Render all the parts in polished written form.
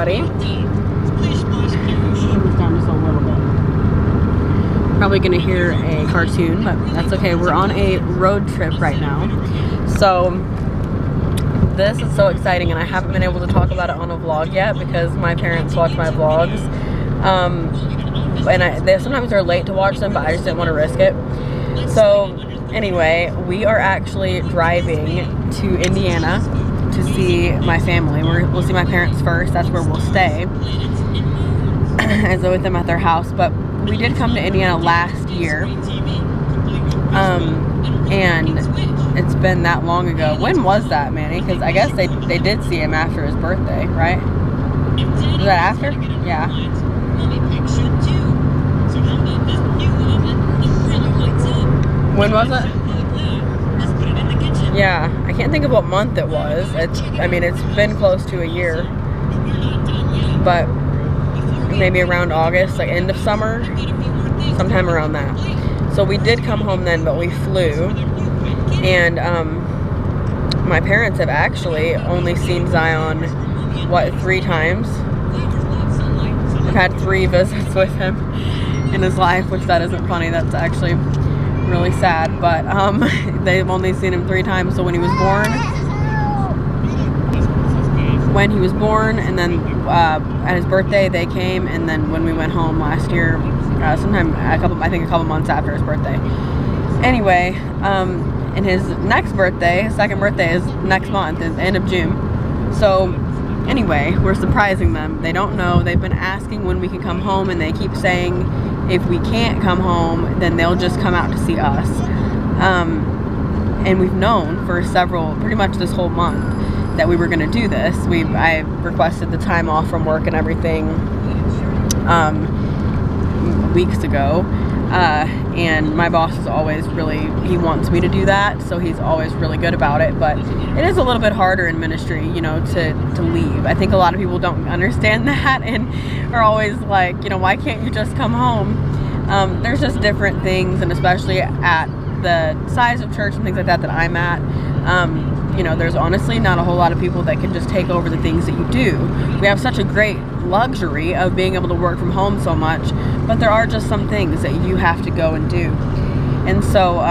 everybody. Down just a little bit. Probably gonna hear a cartoon, but that's okay. We're on a road trip right now. So this is so exciting, and I haven't been able to talk about it on a vlog yet because my parents watch my vlogs. And they sometimes are late to watch them, but I just didn't want to risk it. So anyway, we are actually driving to Indiana to see my family. We'll see my parents first. That's where we'll stay. As with them at their house, but we did come to Indiana last year, and it's been that long ago. When was that, Manny? Because I guess they did see him after his birthday, right? Was that after? Yeah. When was it? Yeah, I can't think of what month it was. It's been close to a year, but maybe around August, like end of summer, sometime around that. So we did come home then, but we flew, and my parents have actually only seen Zion, 3 times. I've had 3 visits with him in his life, which that isn't funny, that's actually really sad, but they've only seen him 3 times. So when he was born, and then at his birthday they came, and then when we went home last year, sometime a couple months after his birthday. Anyway, and his next birthday, his second birthday, is next month, is end of June. So anyway, we're surprising them. They don't know. They've been asking when we can come home, and they keep saying if we can't come home, then they'll just come out to see us. And we've known for pretty much this whole month, that we were going to do this. I requested the time off from work and everything weeks ago, and my boss is always he wants me to do that, so he's always really good about it. But it is a little bit harder in ministry, to leave. I think a lot of people don't understand that and are always like, why can't you just come home? There's just different things, and especially at the size of church and things like that I'm at, there's honestly not a whole lot of people that can just take over the things that you do. We have such a great luxury of being able to work from home so much, but there are just some things that you have to go and do. And so,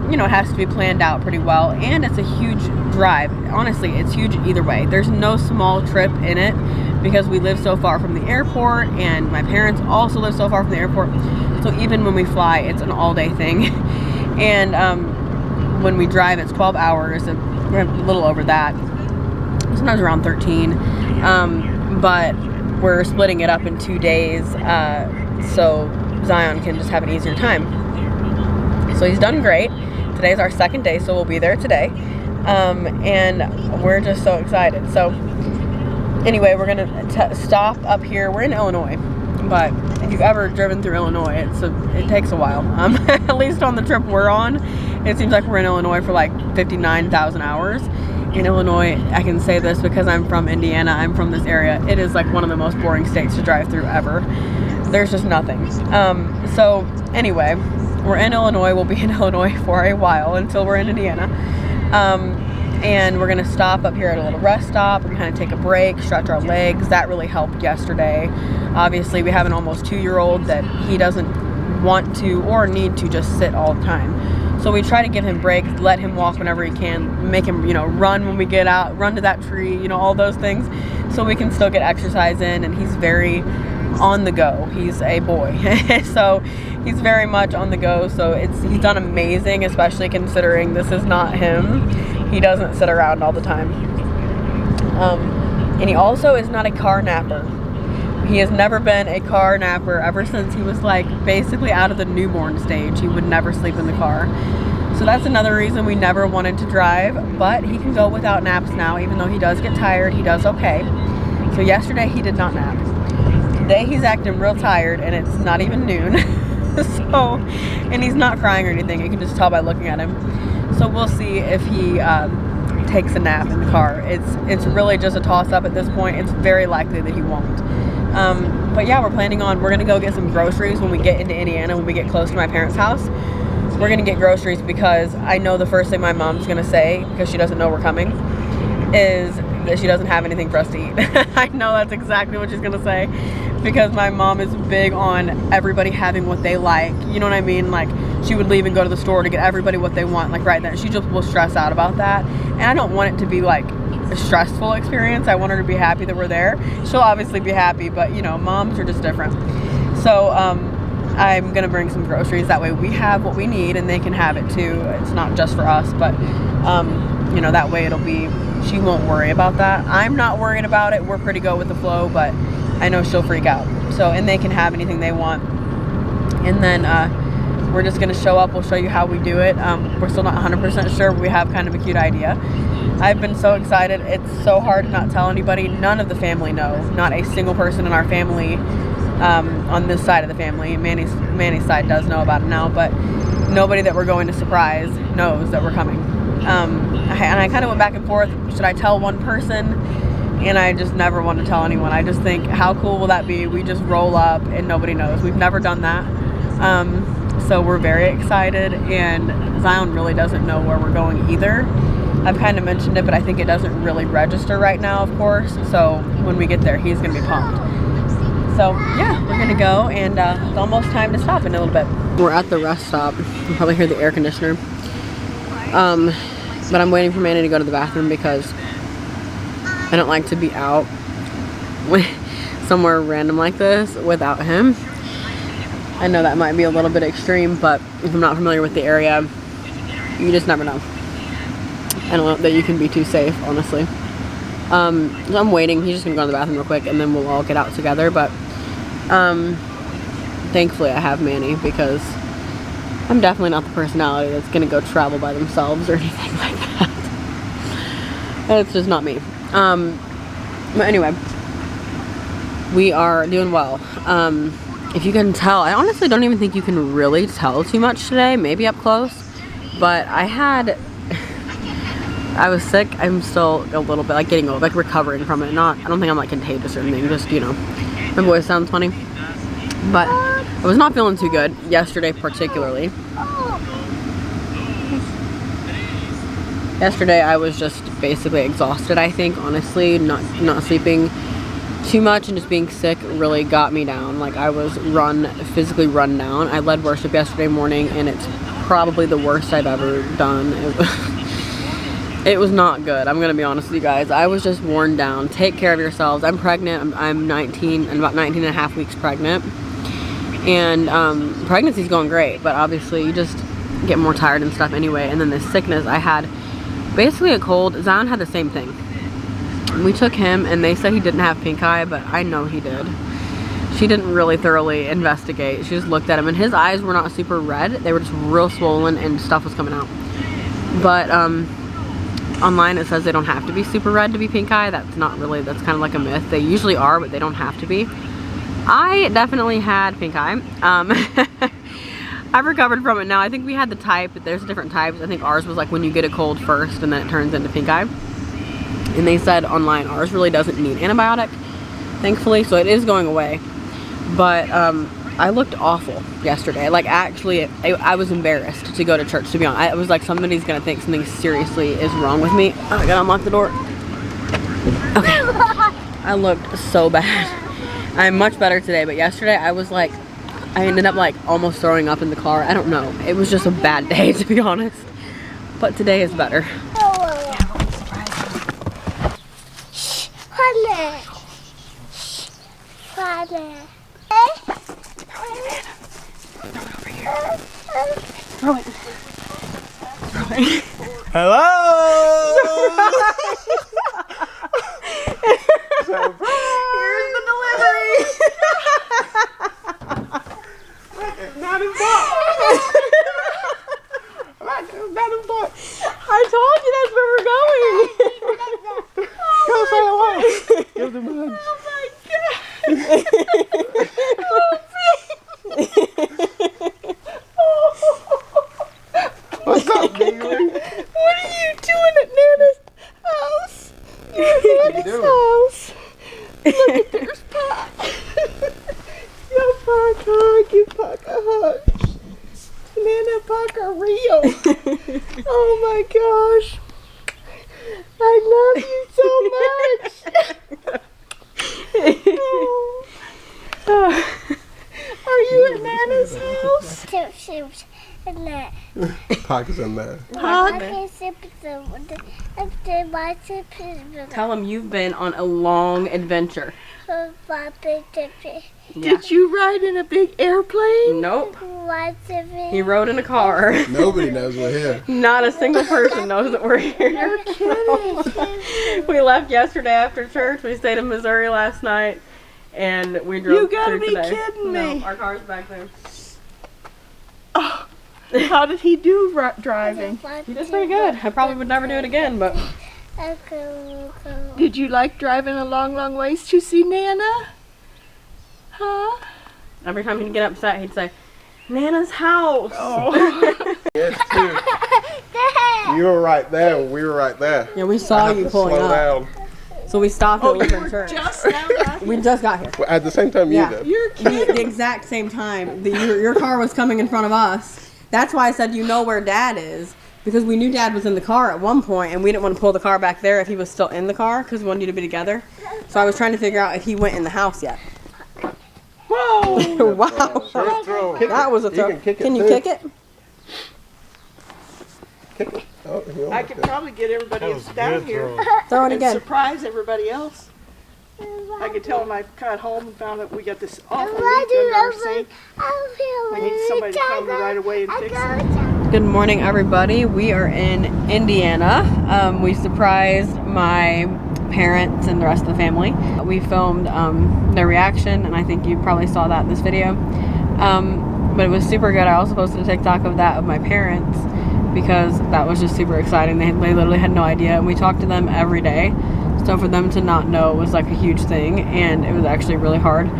it has to be planned out pretty well, and it's a huge drive. Honestly, it's huge either way. There's no small trip in it because we live so far from the airport, and my parents also live so far from the airport. So even when we fly, it's an all-day thing. And when we drive, it's 12 hours, and we're a little over that, sometimes around 13, but we're splitting it up in 2 days, so Zion can just have an easier time. So he's done great. Today's our second day, so we'll be there today, and we're just so excited. So anyway, we're gonna stop up here. We're in Illinois, but if you've ever driven through Illinois, it takes a while. At least on the trip we're on, it seems like we're in Illinois for like 59,000 hours. In Illinois, I can say this because I'm from Indiana, I'm from this area, it is like one of the most boring states to drive through ever. There's just nothing. So anyway, we're in Illinois. We'll be in Illinois for a while until we're in Indiana. And we're gonna stop up here at a little rest stop and kind of take a break, stretch our legs. That really helped yesterday. Obviously, we have an almost 2-year-old that he doesn't want to or need to just sit all the time. So we try to give him breaks, let him walk whenever he can, make him, run when we get out, run to that tree, all those things, so we can still get exercise in. And he's very on the go. He's a boy, so he's very much on the go. So he's done amazing, especially considering this is not him. He doesn't sit around all the time. And he also is not a car napper. He has never been a car napper ever since he was basically out of the newborn stage. He would never sleep in the car. So that's another reason we never wanted to drive, but he can go without naps now. Even though he does get tired, he does okay. So yesterday he did not nap. Today he's acting real tired, and it's not even noon. And he's not crying or anything. You can just tell by looking at him. So we'll see if he takes a nap in the car. It's really just a toss-up at this point. It's very likely that he won't. But yeah, we're going to go get some groceries when we get into Indiana, when we get close to my parents' house. We're going to get groceries because I know the first thing my mom's going to say, because she doesn't know we're coming, is that she doesn't have anything for us to eat. I know that's exactly what she's gonna say, because my mom is big on everybody having what they like. You know what I mean? Like, she would leave and go to the store to get everybody what they want, like right then. She just will stress out about that, and I don't want it to be like a stressful experience. I want her to be happy that we're there. She'll obviously be happy, but you know, moms are just different. So I'm gonna bring some groceries, that way we have what we need and they can have it too. It's not just for us, but you know, that way it'll be, she won't worry about that. I'm not worried about it. We're pretty go with the flow, but I know she'll freak out. So, and they can have anything they want. And then we're just gonna show up. We'll show you how we do it. We're still not 100% sure, but we have kind of a cute idea. I've been so excited. It's so hard to not tell anybody. None of the family know. Not a single person in our family, on this side of the family. Manny's side does know about it now, but nobody that we're going to surprise knows that we're coming. And I kind of went back and forth. Should I tell one person? And I just never want to tell anyone. I just think, how cool will that be? We just roll up and nobody knows. We've never done that. So we're very excited, and Zion really doesn't know where we're going either. I've kind of mentioned it, but I think it doesn't really register right now, of course. So when we get there, he's going to be pumped. So yeah, we're going to go, and it's almost time to stop in a little bit. We're at the rest stop. You can probably hear the air conditioner. But I'm waiting for Manny to go to the bathroom because I don't like to be out somewhere random like this without him. I know that might be a little bit extreme, but if I'm not familiar with the area, you just never know. I don't know that you can be too safe, honestly. So I'm waiting. He's just gonna go to the bathroom real quick, and then we'll all get out together. But thankfully I have Manny, because I'm definitely not the personality that's gonna go travel by themselves or anything like that. It's just not me. But anyway, we are doing well. If you can tell, I honestly don't even think you can really tell too much today, maybe up close, but I was sick. I'm still a little bit like getting over, like recovering from it. I don't think I'm like contagious or anything, just, you know, my voice sounds funny. But I was not feeling too good yesterday, particularly. Yesterday I was just basically exhausted, I think, honestly. Not sleeping too much and just being sick really got me down. Like, I was physically run down. I led worship yesterday morning, and it's probably the worst I've ever done. It was not good. I'm gonna be honest with you guys. I was just worn down. Take care of yourselves. I'm pregnant. I'm 19 and about 19 and a half weeks pregnant. And pregnancy's going great, but obviously you just get more tired and stuff anyway. And then this sickness, I had basically a cold. Zion had the same thing. We took him, and they said he didn't have pink eye, but I know he did. She didn't really thoroughly investigate. She just looked at him, and his eyes were not super red. They were just real swollen, and stuff was coming out. But online it says they don't have to be super red to be pink eye. That's kind of like a myth. They usually are, but they don't have to be. I definitely had pink eye. I've recovered from it now. I think we had the type, but there's different types. I think ours was like when you get a cold first and then it turns into pink eye. And they said online ours really doesn't need antibiotic, thankfully, so it is going away. But I looked awful yesterday. Like, actually, I was embarrassed to go to church, to be honest. I was like, somebody's gonna think something seriously is wrong with me. Oh, I gotta unlock the door. Okay. I looked so bad. I'm much better today, but yesterday I was like, I ended up like almost throwing up in the car. I don't know. It was just a bad day, to be honest. But today is better. Throw it. Throw it. Hello! Here's the delivery. Not in box. Not in box. I told you that's where we're going. Go say hello. Give them a hug. What's up, Bailey? What are you doing at Nana's house? You're at Nana's house. Look at there's Pat. Yo, Pat, hug. You Pat a hug. Nana Pat are real. Oh my gosh. I love you so much. Are you at Nana's house? Pockets are mad. Tell him you've been on a long adventure. Did you ride in a big airplane? Nope. He rode in a car. Nobody knows we're here. Not a single person knows that we're here. We left yesterday after church. We stayed in Missouri last night, and we drove You gotta through be today. kidding No, me. our car's back there. Oh, how did he do driving? He did pretty good. I probably would never do it again, but Did you like driving a long, long ways to see Nana? Huh? every time he'd get upset, he'd say, "Nana's house." Oh. Yes, too. You were right there when we were right there. Yeah, we saw you pulling Slow up, down. so we stopped Oh, at you Lutheran were Church. just now got We just got here. Well, at the same time Yeah. you did. You're kidding. The exact same time your car was coming in front of us. That's why I said you know where Dad is, because we knew Dad was in the car at one point, and we didn't want to pull the car back there if he was still in the car, because we wanted you to be together. So I was trying to figure out if he went in the house yet. Whoa. Wow, First throw. that was a throw. You can kick it Can you too. kick it? Kick it. Oh, he I almost could did. probably get everybody else down here Throw it and again. surprise everybody else. I could tell them I got home and found out we got this awful leak under our sink. We need somebody to come right away and fix it. Good morning, everybody. We are in Indiana. We surprised my parents and the rest of the family. We filmed their reaction, and I think you probably saw that in this video. But it was super good. I also posted a TikTok of that of my parents, because that was just super exciting. They literally had no idea, and we talked to them every day. So for them to not know was like a huge thing, and it was actually really hard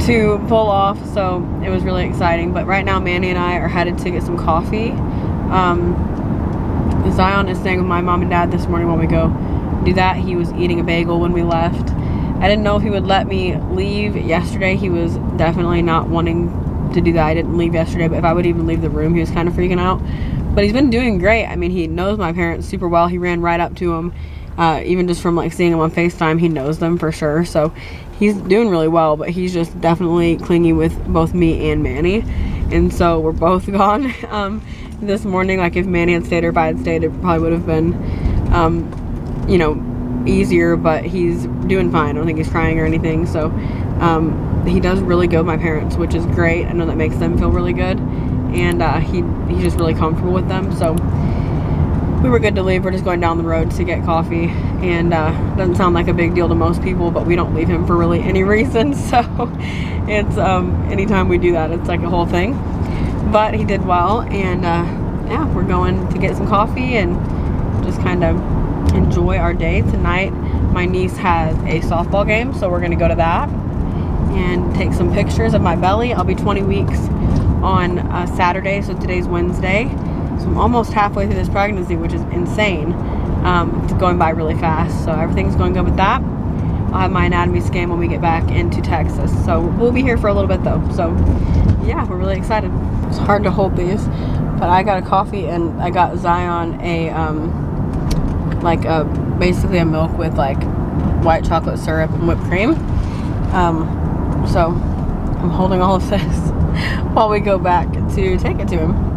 to pull off. So it was really exciting. But right now, Manny and I are headed to get some coffee. Zion is staying with my mom and dad this morning while we go do that. He was eating a bagel when we left. I didn't know if he would let me leave yesterday. He was definitely not wanting to do that. I didn't leave yesterday, but if I would even leave the room, he was kind of freaking out. But he's been doing great. I mean, he knows my parents super well. He ran right up to them. Even just from like seeing him on FaceTime, he knows them for sure. So he's doing really well, but he's just definitely clingy with both me and Manny. And so we're both gone this morning. Like if Manny had stayed or if I had stayed, it probably would have been, you know, easier, but he's doing fine. I don't think he's crying or anything. So he does really go with my parents, which is great. I know that makes them feel really good. And he's just really comfortable with them. So we were good to leave. We're just going down the road to get coffee, and doesn't sound like a big deal to most people, but we don't leave him for really any reason. So it's anytime we do that, it's like a whole thing. But he did well, and yeah, we're going to get some coffee and just kind of enjoy our day tonight. My niece has a softball game, so we're going to go to that and take some pictures of my belly. I'll be 20 weeks on Saturday, so today's Wednesday. So I'm almost halfway through this pregnancy, which is insane. It's going by really fast, so everything's going good with that. I'll have my anatomy scan when we get back into Texas. So we'll be here for a little bit though. So yeah, we're really excited. It's hard to hold these, but I got a coffee and I got Zion a basically a milk with like white chocolate syrup and whipped cream. So I'm holding all of this while we go back to take it to him.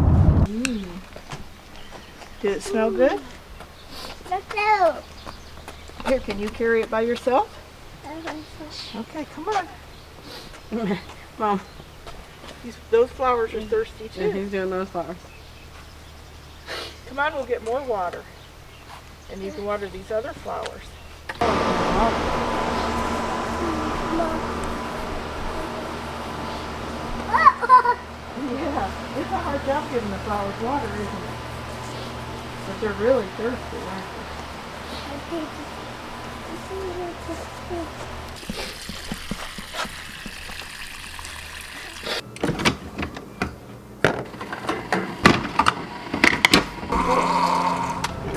Did it smell good? Here, can you carry it by yourself? Okay, come on. Mom, Those flowers are thirsty yeah, too. he's doing those flowers. Come on, we'll get more water. And you can water these other flowers. Yeah, it's a hard job giving the flowers water, isn't it? But they're really thirsty, aren't they?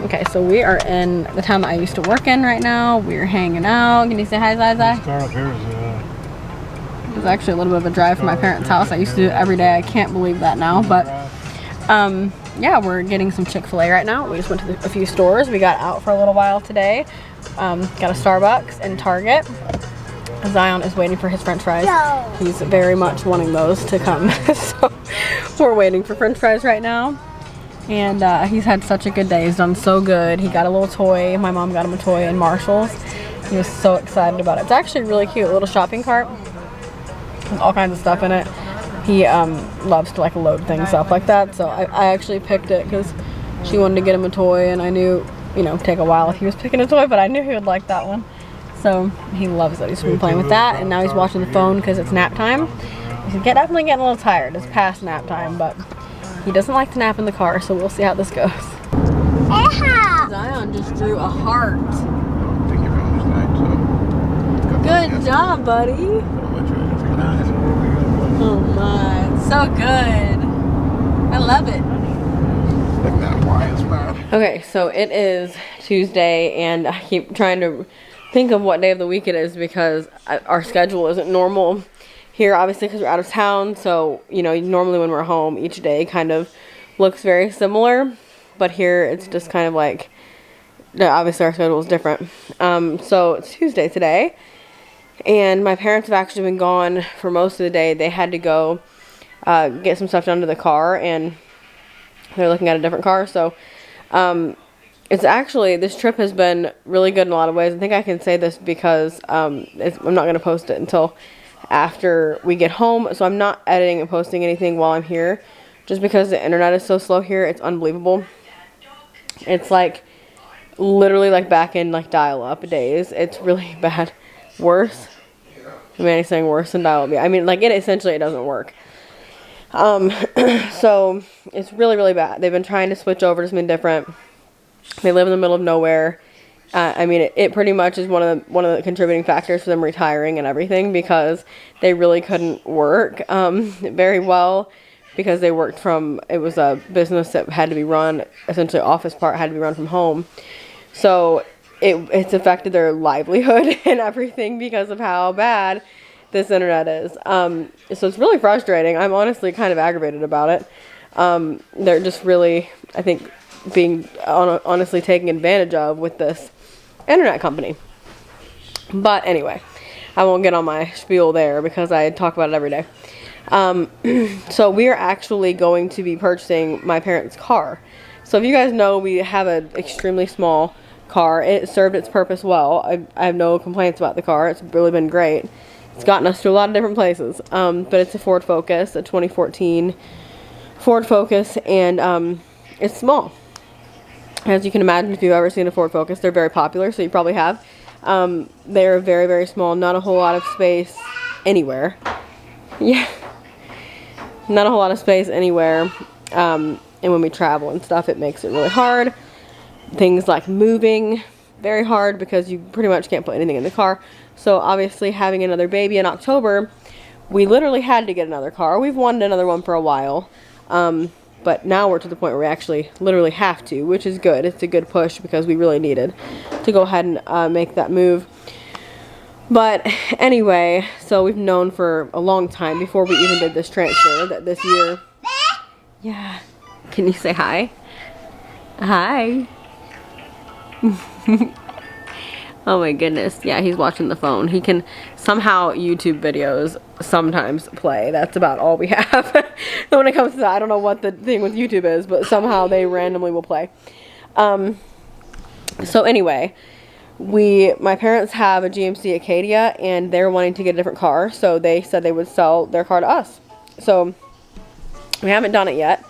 Okay, so we are in the town that I used to work in right now. We're hanging out. Can you say hi, Zaza? Start up here is It's actually a little bit of a drive from my parents' house. I used to do it every day. I can't believe that now, but yeah, we're getting some Chick-fil-A right now. We just went to a few stores. We got out for a little while today. Got a Starbucks and Target. Zion is waiting for his french fries. He's very much wanting those to come. So we're waiting for french fries right now. And he's had such a good day. He's done so good. He got a little toy. My mom got him a toy in Marshall's. He was so excited about it. It's actually really cute. A little shopping cart with all kinds of stuff in it. He loves to like load things up like that. So I actually picked it because she wanted to get him a toy, and I knew, you know, take a while if he was picking a toy, but I knew he would like that one. So he loves it. He's been playing with that, and now he's watching the phone because it's nap time. He's definitely getting a little tired. It's past nap time, but he doesn't like to nap in the car, so we'll see how this goes. Zion just drew a heart. Good job, buddy. Oh my, so good. I love it. Okay, so it is Tuesday, and I keep trying to think of what day of the week it is because our schedule isn't normal here, obviously, because we're out of town. So, you know, normally when we're home, each day kind of looks very similar, but here it's just kind of like, obviously our schedule is different. So it's Tuesday today, and my parents have actually been gone for most of the day. They had to go get some stuff done to the car, and they're looking at a different car. So it's actually, this trip has been really good in a lot of ways. I think I can say this because I'm not going to post it until after we get home. So I'm not editing and posting anything while I'm here, just because the internet is so slow here. It's unbelievable. It's like literally like back in like dial-up days. It's really bad. Worse. I mean, I'm saying worse than dial-up. I mean, like, it essentially, it doesn't work. So it's really, really bad. They've been trying to switch over to something different. They live in the middle of nowhere. I mean, it pretty much is one of the contributing factors for them retiring and everything, because they really couldn't work very well, because they worked from, it was a business that had to be run, essentially office part had to be run from home. So it's affected their livelihood and everything because of how bad this internet is. So it's really frustrating. I'm honestly kind of aggravated about it. They're just really, I think, being honestly taken advantage of with this internet company. But anyway, I won't get on my spiel there because I talk about it every day. So we are actually going to be purchasing my parents' car. So if you guys know, we have an extremely small car. It served its purpose well. I have no complaints about the car. It's really been great. It's gotten us to a lot of different places. But it's a Ford Focus, a 2014 Ford Focus, and it's small. As you can imagine, if you've ever seen a Ford Focus, they're very popular, so you probably have. They're very, very small, not a whole lot of space anywhere. Yeah. Not a whole lot of space anywhere. And when we travel and stuff, it makes it really hard. Things like moving, very hard, because you pretty much can't put anything in the car. So obviously, having another baby in October, we literally had to get another car. We've wanted another one for a while. But now we're to the point where we actually literally have to, which is good. It's a good push because we really needed to go ahead and make that move. But anyway, so we've known for a long time before we even did this transfer that this year. Yeah. Can you say hi? Hi. Oh my goodness. Yeah, he's watching the phone. He can somehow, YouTube videos sometimes play. That's about all we have. When it comes to that, I don't know what the thing with YouTube is, but somehow they randomly will play. So anyway, my parents have a GMC Acadia, and they're wanting to get a different car, so they said they would sell their car to us. So we haven't done it yet.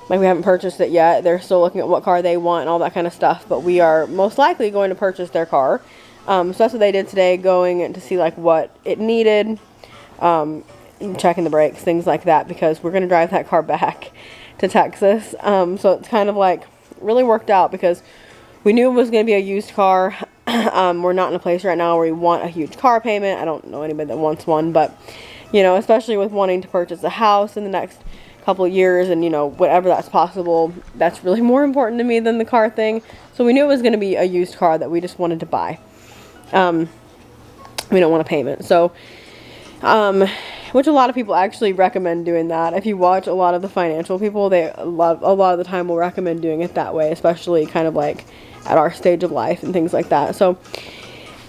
Like, we haven't purchased it yet. They're still looking at what car they want and all that kind of stuff. But we are most likely going to purchase their car. So that's what they did today, going to see like what it needed, checking the brakes, things like that, because we're going to drive that car back to Texas. So it's kind of like really worked out because we knew it was going to be a used car. We're not in a place right now where we want a huge car payment. I don't know anybody that wants one, but you know, especially with wanting to purchase a house in the next couple of years, and you know, whatever that's possible, that's really more important to me than the car thing. So we knew it was going to be a used car that we just wanted to buy. We don't want a payment. So which a lot of people actually recommend doing that. If you watch a lot of the financial people, they a lot of the time will recommend doing it that way, especially kind of like at our stage of life and things like that. So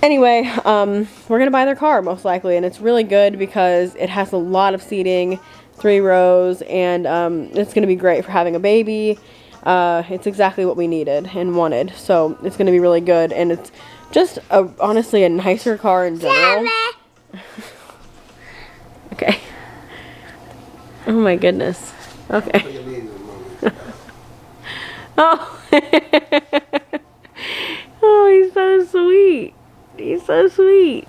anyway, we're gonna buy their car most likely, and it's really good because it has a lot of seating, 3 rows, and it's gonna be great for having a baby. It's exactly what we needed and wanted, so it's gonna be really good, and it's just honestly a nicer car in general. Okay. Oh my goodness. Okay. Oh. Oh, he's so sweet. He's so sweet.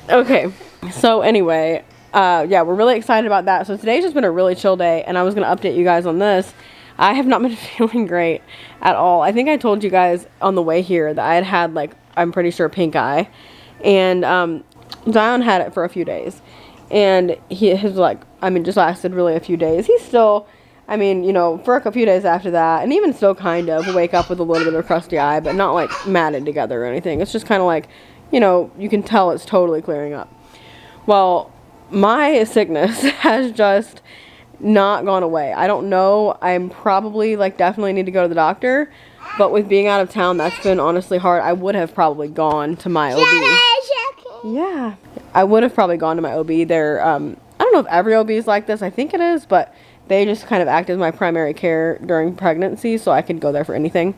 Okay. So anyway, yeah, we're really excited about that. So today's just been a really chill day, and I was going to update you guys on this. I have not been feeling great at all. I think I told you guys on the way here that I had like, I'm pretty sure, pink eye. And Zion had it for a few days. And his like, I mean, just lasted really a few days. He's still, I mean, you know, for a few days after that, and even still kind of wake up with a little bit of a crusty eye, but not like matted together or anything. It's just kind of like, you know, you can tell it's totally clearing up. Well, my sickness has just not gone away. I don't know. I'm probably like definitely need to go to the doctor, but with being out of town, that's been honestly hard. I would have probably gone to my OB. Yeah, I would have probably gone to my OB. They're, I don't know if every OB is like this. I think it is, but they just kind of act as my primary care during pregnancy, so I could go there for anything.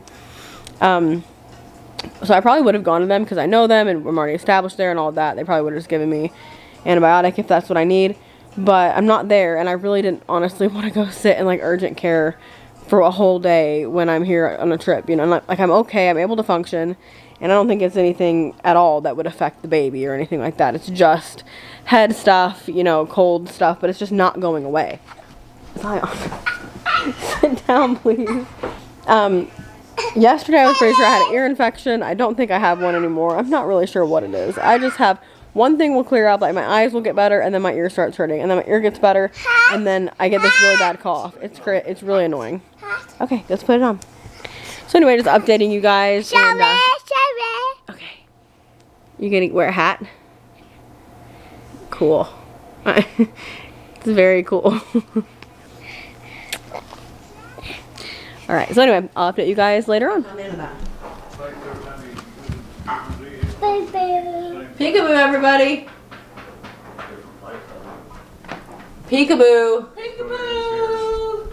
So I probably would have gone to them because I know them and I'm already established there and all that. They probably would have just given me antibiotic if that's what I need. But I'm not there, and I really didn't honestly want to go sit in like urgent care for a whole day when I'm here on a trip. You know, like I'm okay, I'm able to function, and I don't think it's anything at all that would affect the baby or anything like that. It's just head stuff, you know, cold stuff, but it's just not going away. Zion, sit down, please. Yesterday I was pretty sure I had an ear infection. I don't think I have one anymore. I'm not really sure what it is. I just have one thing will clear up, like my eyes will get better, and then my ear starts hurting, and then my ear gets better, and then I get this really bad cough. It's really annoying. Okay, let's put it on. So anyway, just updating you guys. And, okay. You gonna wear a hat? Cool. It's very cool. Alright, so anyway, I'll update you guys later on. Peekaboo, everybody! Peekaboo! Peekaboo!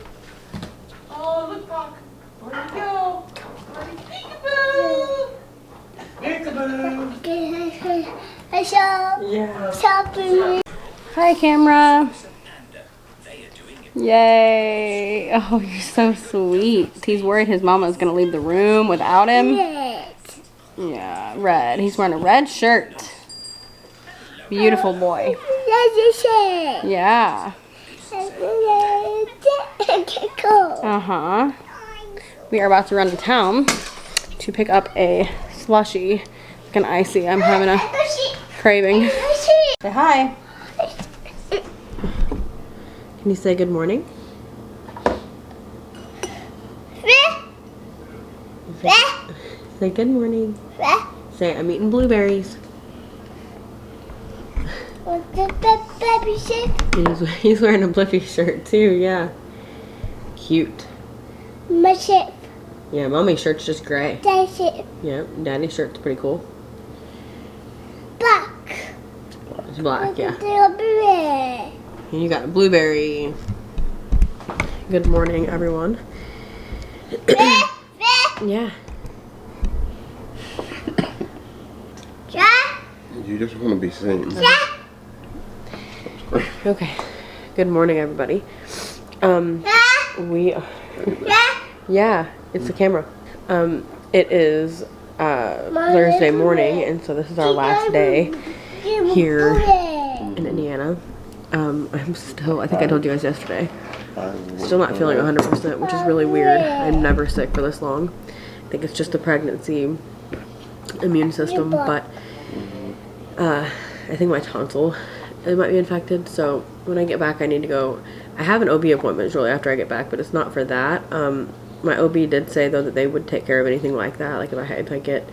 Oh, look, Buck. Where'd he go? Where'd he Peekaboo! Peekaboo! Yeah. Hi, camera. Yay! Oh, you're so sweet. He's worried his mama's gonna leave the room without him. Yeah, red. He's wearing a red shirt. Beautiful boy. Yeah. Uh-huh. We are about to run to town to pick up a slushie. Like an icy. I'm having a craving. Say hi. Can you say good morning? Say good morning. Say I'm eating blueberries. He's wearing a Blippi shirt too, yeah. Cute. My shirt. Yeah, mommy's shirt's just gray. Daddy's shirt. Yeah, daddy's shirt's pretty cool. Black. It's black, yeah. Blueberry. And you got a blueberry. Good morning, everyone. Yeah. You just want to be seen. Okay. Good morning, everybody. Yeah, it's the camera. It is Thursday morning, and so this is our last day here in Indiana. I'm still, I think I told you guys yesterday, still not feeling 100%, which is really weird. I'm never sick for this long. I think it's just the pregnancy immune system, but I think my tonsil, it might be infected, so when I get back I need to go. I have an OB appointment shortly after I get back, but it's not for that. My OB did say though that they would take care of anything like that, like if I get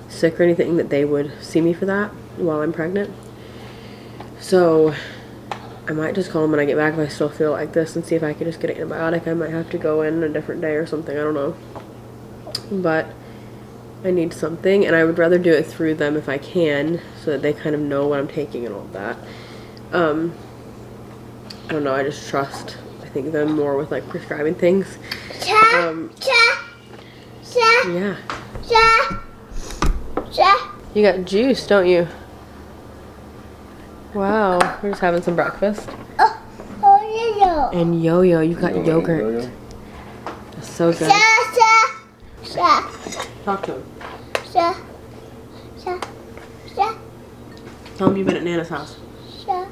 sick or anything, that they would see me for that while I'm pregnant. So I might just call him when I get back if I still feel like this and see if I can just get an antibiotic. I might have to go in a different day or something. I don't know. But I need something, and I would rather do it through them if I can, so that they kind of know what I'm taking and all of that. I don't know. I just trust, I think, them more with like prescribing things. Yeah. You got juice, don't you? Wow. We're just having some breakfast. And yo-yo, you got yogurt. That's so good. Talk to him. Tell him you've been at Nana's house. So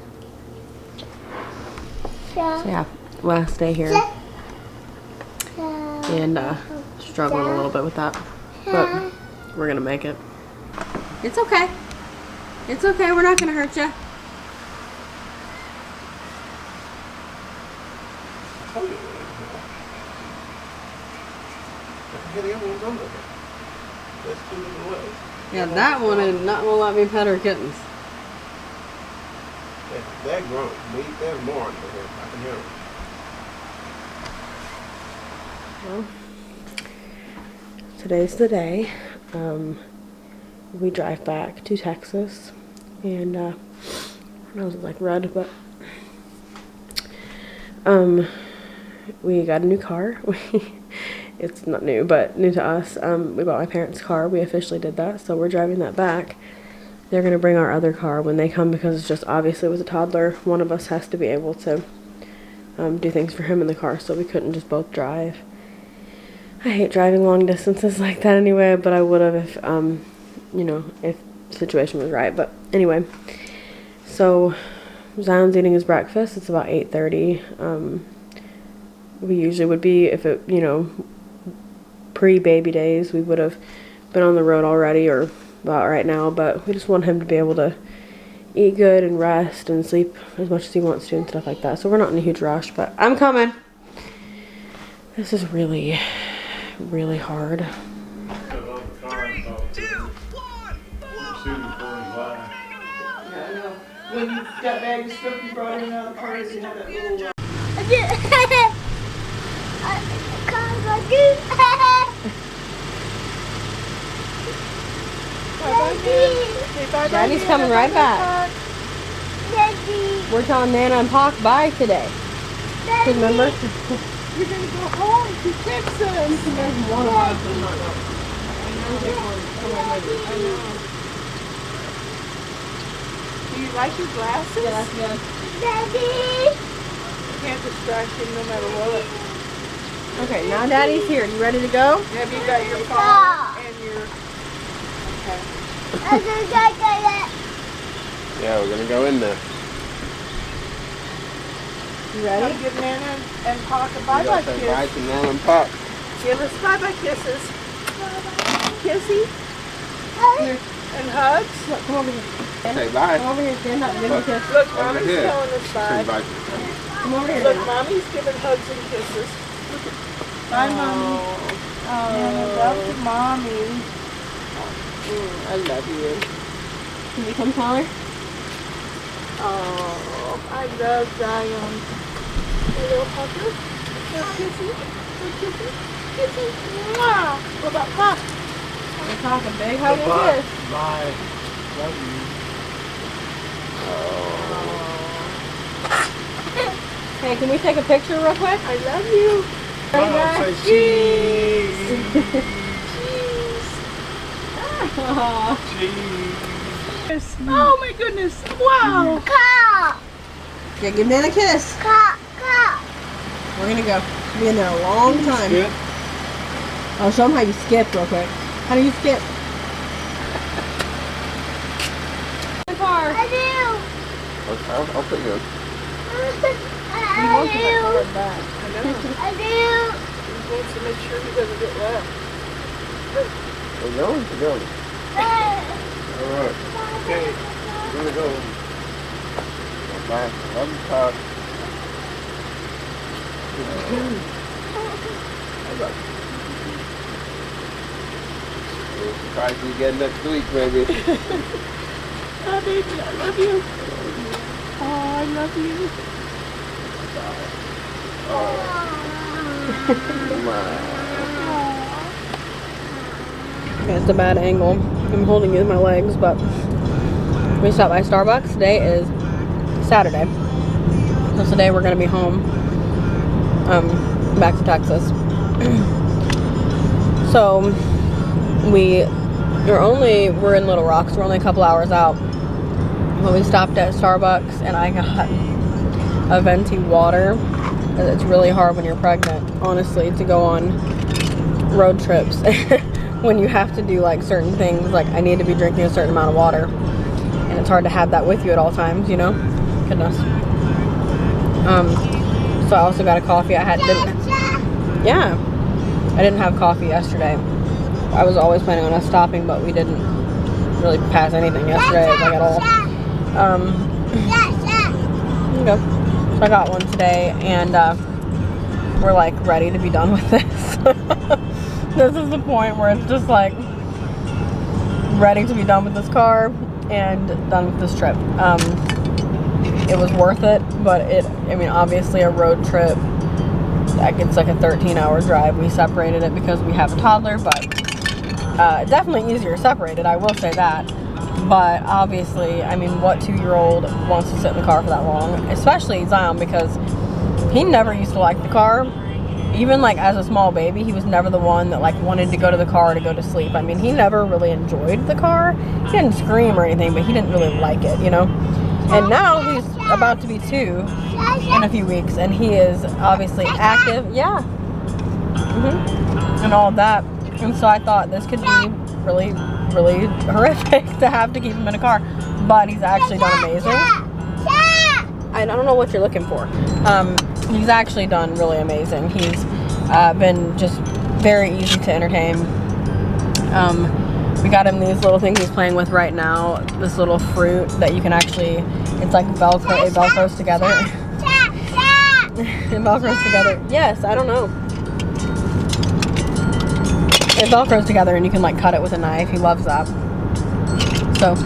yeah, last day here. And struggling a little bit with that. But we're gonna make it. It's okay. It's okay, we're not gonna hurt you. Yeah, that one is not gonna let me pet her kittens. They're grown. There's more under here. I can hear them. Well, today's the day. We drive back to Texas, and I was like red, but we got a new car. It's not new, but new to us. We bought my parents' car. We officially did that, so we're driving that back. They're gonna bring our other car when they come because it's just obviously with a toddler, one of us has to be able to do things for him in the car, so we couldn't just both drive. I hate driving long distances like that anyway, but I would have if you know, if the situation was right. But anyway, so Zion's eating his breakfast. It's about 8:30. We usually would be, if it, you know, pre-baby days, we would have been on the road already or about right now, but we just want him to be able to eat good and rest and sleep as much as he wants to and stuff like that. So we're not in a huge rush, but I'm coming. This is really, really hard. When you got bag of stuff you brought in out of the car, you had that little... Daddy's coming right back. We're telling Nana and Pac bye today. Remember? You're going to go home to Texas. There's one of us. I know. Do you like your glasses? Yeah, that's good. Daddy. You can't distract him no matter what. Okay, now Daddy's here. You ready to go? Have you got your phone and your... Okay. Yeah, we're gonna go in there. You ready? Come give Nana and Pac a You bye-bye got that kiss. bite and Nana and Pop. Give us bye-bye kisses. Kissy. And hugs. Look, come over here. Say bye. Come over here, stand up and give me a kiss. Look, Over Mommy's here. telling us Say bye. bye. Come over here. Look, Mommy's giving hugs and kisses. Bye, Mommy. Oh, love to Mommy. I love you. Can you come taller? Oh, I love Zion. Hey, little pucker. Little kissy. Little kissy. Kissy. Mwah. What about Pop? We're talking big hug and kiss. Bye. Love you. Hey, can we take a picture real quick? I love you. Mom, say cheese. Aw. Cheese. Oh my goodness. Wow. Yeah, give Nana a kiss. We're gonna go. We'll be in there a long time. Good. I'll show them how you skip real quick. How do you skip? The car. I'll put you in. I know. He wants to make sure he doesn't get wet. We're going to go. Alright. Okay. We're gonna go. Bye. Love you, Pop. We'll surprise you again next week, maybe. Oh, baby, I love you. I I love you. It's a bad angle. I'm holding you with my legs, but we stopped by Starbucks. Today is Saturday. So today we're gonna be home, back to Texas. So we're in Little Rock, so we're only a couple hours out. But we stopped at Starbucks and I got a venti water. It's really hard when you're pregnant, honestly, to go on road trips when you have to do like certain things. Like I need to be drinking a certain amount of water, and it's hard to have that with you at all times, you know. Goodness. So I also got a coffee. I didn't have coffee yesterday. I was always planning on us stopping, but we didn't really pass anything yesterday, like at all. Okay. So I got one today, and we're like ready to be done with this. This is the point where it's just like ready to be done with this car and done with this trip. It was worth it, but obviously a road trip, it's like a 13-hour drive. We separated it because we have a toddler, but definitely easier separated, I will say that. But obviously, what 2-year-old wants to sit in the car for that long? Especially Zion, because he never used to like the car. Even like as a small baby, he was never the one that like wanted to go to the car to go to sleep. He never really enjoyed the car. He didn't scream or anything, but he didn't really like it, you know? And now he's about to be 2 in a few weeks, and he is obviously active. Yeah. And all of that. And so I thought this could be really, really horrific to have to keep him in a car, but he's actually done amazing. I don't know what you're looking for. He's actually done really amazing. He's been just very easy to entertain. We got him these little things he's playing with right now. This little fruit that you can actually, it's like Velcro, it Velcros together. It Velcros together. Yes, I don't know. It Velcros together and you can like cut it with a knife. He loves that. So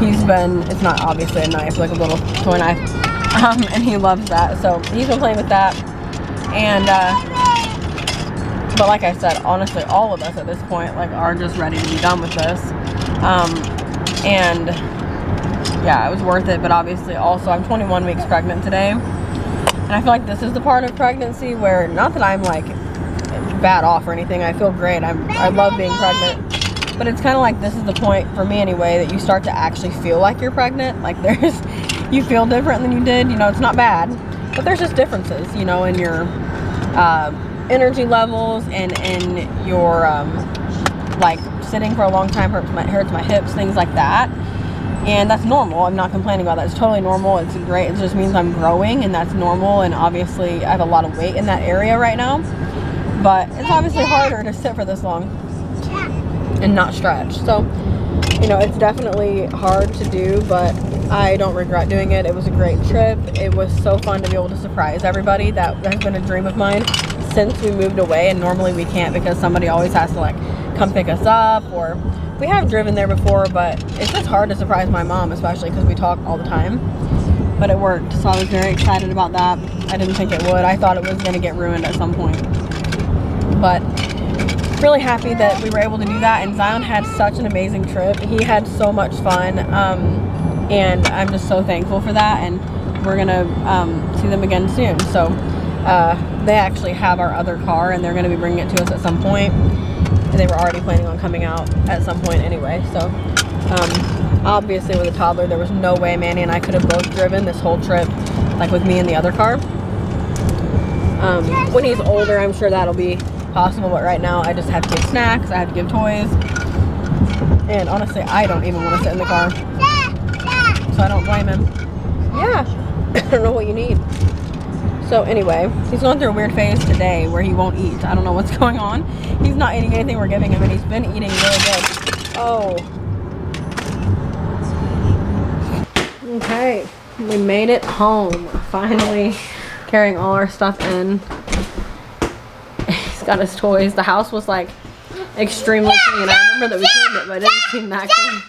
it's not obviously a knife, like a little toy knife. And he loves that. So he's been playing with that. And, but like I said, honestly, all of us at this point, like, are just ready to be done with this. And yeah, it was worth it. But obviously also I'm 21 weeks pregnant today. And I feel like this is the part of pregnancy where, not that I'm like bad off or anything, I feel great. I love being pregnant, but it's kind of like this is the point for me anyway that you start to actually feel like you're pregnant. Like you feel different than you did, you know. It's not bad, but there's just differences, you know, in your energy levels and in your like sitting for a long time hurts my hips, things like that. And that's normal. I'm not complaining about that. It's totally normal. It's great. It just means I'm growing, and that's normal. And obviously I have a lot of weight in that area right now. But it's obviously harder to sit for this long and not stretch. So, you know, it's definitely hard to do, but I don't regret doing it. It was a great trip. It was so fun to be able to surprise everybody. That has been a dream of mine since we moved away, and normally we can't because somebody always has to like come pick us up, or we have driven there before, but it's just hard to surprise my mom, especially because we talk all the time. But it worked, so I was very excited about that. I didn't think it would. I thought it was going to get ruined at some point. But really happy that we were able to do that, and Zion had such an amazing trip. He had so much fun, and I'm just so thankful for that, and we're gonna see them again soon. So they actually have our other car, and they're gonna be bringing it to us at some point. They were already planning on coming out at some point anyway. So obviously with a toddler, there was no way Manny and I could have both driven this whole trip, like with me in the other car. When he's older, I'm sure that'll be possible, but right now I just have to give snacks, I have to give toys, and honestly I don't even want to sit in the car, so I don't blame him. Yeah. I don't know what you need. So anyway, he's going through a weird phase today where he won't eat. I don't know what's going on. He's not eating anything we're giving him, and he's been eating really good. Oh. Okay, we made it home. Finally carrying all our stuff in. He's got his toys. The house was like extremely clean. I remember that we cleaned it, but it didn't seem that clean.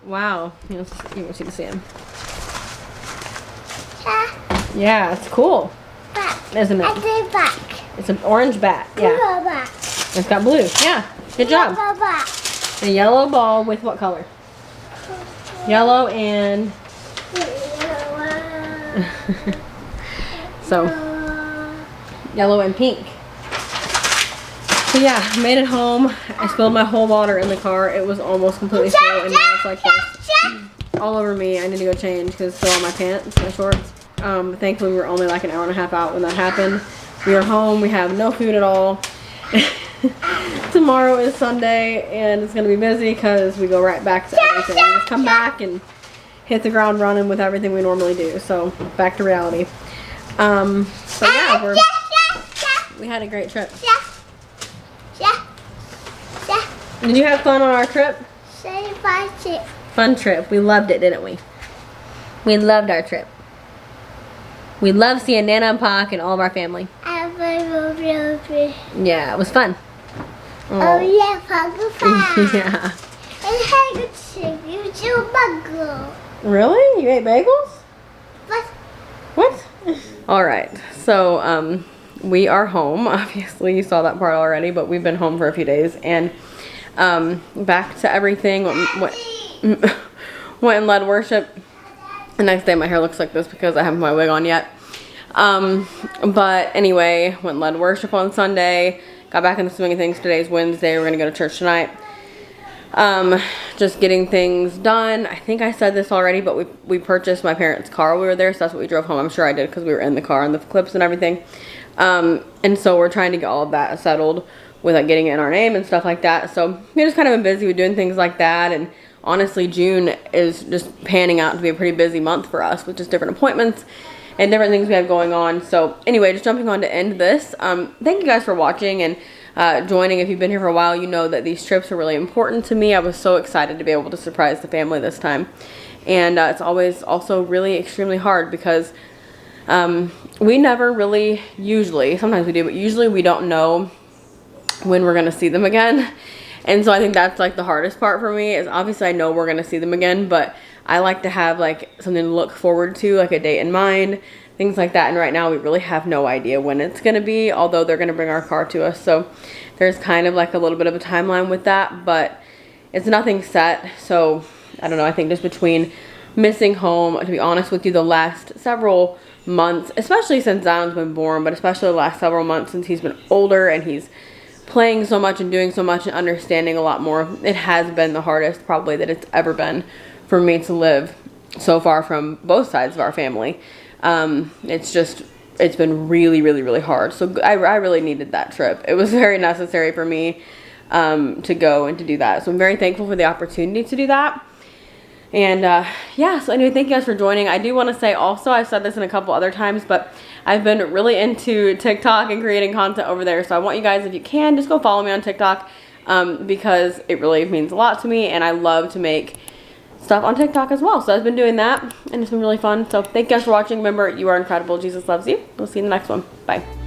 Wow. You want you to see him. Yeah, it's cool, Back. isn't I it? did back. It's an orange bat. Yeah. Yellow back. It's got blue. Yeah. Good job. Yellow back. A yellow ball with what color? Yellow and so yellow and pink. So yeah, made it home. I spilled my whole water in the car. It was almost completely full, and now it's like this all over me. I need to go change because it's still on my pants, my shorts. Thankfully, we were only like an hour and a half out when that happened. We are home. We have no food at all. Tomorrow is Sunday, and it's gonna be busy because we go right back to everything. We just come back and hit the ground running with everything we normally do. So back to reality. So yeah, we had a great trip. Did you have fun on our trip? Fun trip. We loved it, didn't we? We loved our trip. We loved seeing Nana and Pac and all of our family. Yeah, it was fun. Oh yeah, Papa. Yeah. And I could you to bagel. Really? You ate bagels? What? What? All right. So we are home. Obviously, you saw that part already, but we've been home for a few days and back to everything. Went and led worship. The next day, my hair looks like this because I haven't my wig on yet. But anyway, went and led worship on Sunday. Got back in the swing of things. Today's Wednesday. We're gonna go to church tonight. Just getting things done. I think I said this already, but we purchased my parents' car while we were there, so that's what we drove home. I'm sure I did because we were in the car and the clips and everything. And so we're trying to get all of that settled with like getting it in our name and stuff like that. So we've just kind of been busy with doing things like that. And honestly, June is just panning out to be a pretty busy month for us with just different appointments and different things we have going on. So anyway, just jumping on to end this. Thank you guys for watching and joining. If you've been here for a while, you know that these trips are really important to me. I was so excited to be able to surprise the family this time. And it's always also really extremely hard because we never really, usually, sometimes we do, but usually we don't know when we're going to see them again. And so I think that's like the hardest part for me is obviously I know we're going to see them again, but I like to have like something to look forward to, like a date in mind, things like that. And right now we really have no idea when it's going to be, although they're going to bring our car to us. So there's kind of like a little bit of a timeline with that, but it's nothing set. So I don't know, I think just between missing home, to be honest with you, the last several months, especially since Zion's been born, but especially the last several months since he's been older and he's playing so much and doing so much and understanding a lot more, it has been the hardest probably that it's ever been for me to live so far from both sides of our family. It's been really, really, really hard. So I really needed that trip. It was very necessary for me to go and to do that. So I'm very thankful for the opportunity to do that. And yeah, so anyway, thank you guys for joining. I do want to say also, I've said this in a couple other times, but I've been really into TikTok and creating content over there. So I want you guys, if you can, just go follow me on TikTok because it really means a lot to me. And I love to make stuff on TikTok as well. So I've been doing that and it's been really fun. So thank you guys for watching. Remember, you are incredible. Jesus loves you. We'll see you in the next one. Bye.